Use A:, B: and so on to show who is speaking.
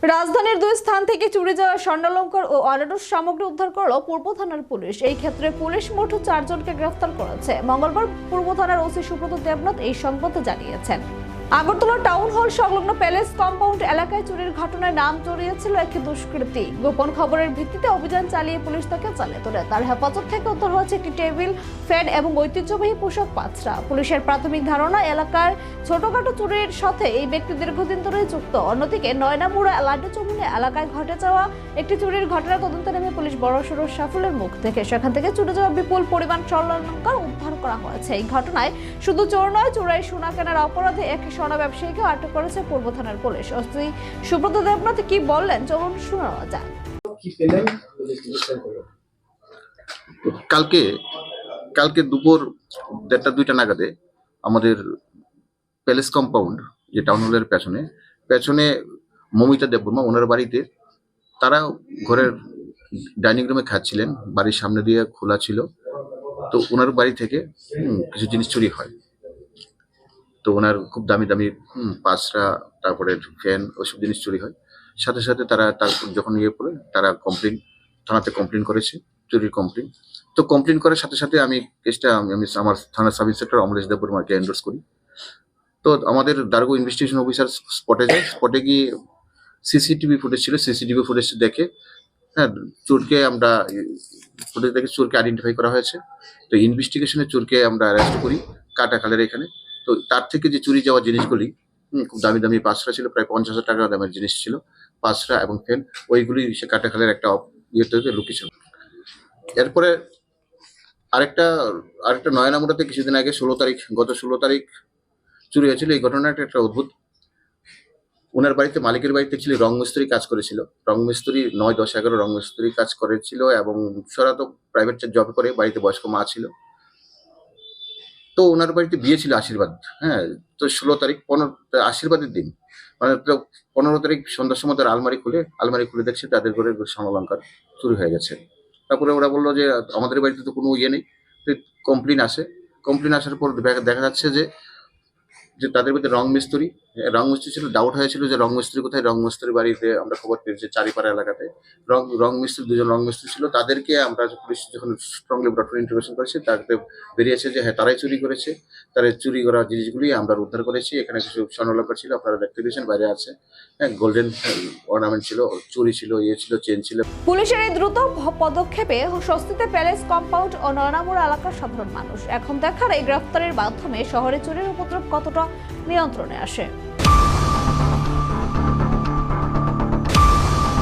A: রাজধানীর দুই স্থান থেকে চুরি যাওয়া স্বর্ণালংকার ও অন্যান্য সামগ্রী উদ্ধার করল পূর্ব থানার পুলিশ। এই ক্ষেত্রে পুলিশ মোট 4 জনকে গ্রেফতার করেছে। মঙ্গলবার পূর্ব থানার ওসি সুব্রত দেবনাথ এই সংবাদ জানিয়েছেন। আগরতলা টাউন হল সংলগ্ন প্যালেস কম্পাউন্ড এলাকায় চুরির ঘটনায় নাম জড়িয়েছিল এক দুষ্কৃতী। গোপন খবরের ভিত্তিতে অভিযান চালিয়ে পুলিশ তাকে জালে তোলে। তার হেফাজত থেকে উদ্ধার হয়েছে একটি টেবিল ফ্যান এবং ঐতিহ্যবাহী পোশাক পাঁচরা। পুলিশের প্রাথমিক ধারণা, এলাকার ছোটখাটো চুরির সাথে এই ব্যক্তি দীর্ঘদিন ধরে যুক্ত। অন্যদিকে নয়নামুড়া লাড্ডু চমুনি এলাকায় ঘটে যাওয়া একটি চুরির ঘটনা তদন্তে নেমে পুলিশ বড়সড় সাফল্যের মুখ দেখে সেখান থেকে চুরি যাওয়া বিপুল পরিমাণ স্বর্ণালংকার উদ্ধার করা হয়েছে। এই ঘটনায় শুধু চোর নয়, চোরাই সোনা কেনার অপরাধে এক সোনা ব্যবসায়ীকে আটক করেছে পূর্ব থানার পুলিশ। ওসি সুব্রত দেবনাথ কি বললেন চলুন শোনা যাক।
B: কালকে দুপুর 1:30-2টা নাগাদে আমাদের প্যালেস কম্পাউন্ড যে টাউন হলের পেছনে মমিতা দেববর্মা ওনার বাড়িতে, তারা ঘরের ডাইনিং রুমে খাচ্ছিলেন, বাড়ির সামনে দিয়ে খোলা ছিল। তো ওনার বাড়ি থেকে কিছু জিনিস চুরি হয়। তো ওনার খুব দামি দামি পাঁচরা, তারপরে ফ্যান, ওইসব জিনিস চুরি হয়। সাথে সাথে তারপর যখন পড়ে তারা থানাতে কমপ্লেন করেছে, চুরির কমপ্লেন। তো কমপ্লেন করার সাথে সাথে আমি কেসটা আমার থানার সাব ইন্সপেক্টর অমলেশ দেববর্মাকে এন্ডোর্স করি। তো আমাদের দারোগা ইনভেস্টিগেশন অফিসার স্পটে যায়। স্পটে গিয়ে সিসিটিভি ফুটেজ দেখে চোরকে আইডেন্টিফাই করা হয়েছে। তো ইনভেস্টিগেশনে চোরকে আমরা অ্যারেস্ট করি কাটাখালের এখানে। তো তার থেকে যে চুরি যাওয়া জিনিসগুলি খুব দামি দামি পাঁচরা ছিল, প্রায় 50,000 টাকা দামের জিনিস ছিল, পাঁচরা এবং ফেন, ওইগুলি সে কাটাখালের একটা লোকেশন। এরপরে আরেকটা নয়নামুড়াতে কিছুদিন আগে গত 16 তারিখ চুরি হয়েছিল। এই ঘটনাটা একটা অদ্ভুত। ওনার বাড়িতে, মালিকের বাড়িতে ছিল রং মিস্ত্রি কাজ করেছিল। রং মিস্ত্রি 9, 10, 11 রং মিস্ত্রি কাজ করেছিল এবং সারা তো প্রাইভেট জব করে, বাড়িতে বয়স্ক মা ছিল। তো ওনার বাড়িতে বিয়ে ছিল আশীর্বাদ। তো 16 তারিখ আশীর্বাদের দিন, মানে তো 15 তারিখ সন্ধ্যার সময় তার আলমারি খুলে দেখছে তাদের ঘরে স্বর্ণালংকার চুরি হয়ে গেছে। তারপরে ওরা বললো যে আমাদের বাড়িতে তো কোনো নেই। কমপ্লেন আসার পর দেখা যাচ্ছে যে তাদের বাড়িতে রং মিস্ত্রি ছিল। ডাউট হয়েছিল যে রং মিস্ত্রি কোথায়। রং মিস্ত্রির বাড়িতে আমরা খবর পেয়েছি চারিপাড়া এলাকাতে দুজন রং মিস্ত্রি ছিল। তাদেরকে আমরা পুলিশ যখন স্ট্রংলি ব্রড ইন্টারভিউশন করেছি, তাকে বেরিয়েছে যে হ্যাঁ তারাই চুরি করেছে। তারা চুরি করা জিনিসগুলি আমরা উদ্ধার করেছি। এখানে কিছু স্বর্ণালংকার ছিল, আপনারা দেখতে পেয়েছেন, বাইরে আছে। গোল্ডেন অর্নামেন্ট ছিল, চুরি ছিল, ছিল, চেন ছিল।
A: পুলিশের এই দ্রুত পদক্ষেপে স্বস্তিতে প্যালেস কম্পাউন্ড ও নয়নামুড়া এলাকার সাধারণ মানুষ। এখন দেখার এই গ্রেফতারের মাধ্যমে শহরে চুরির উপদ্রব কতটা নিয়ন্ত্রণে আসে।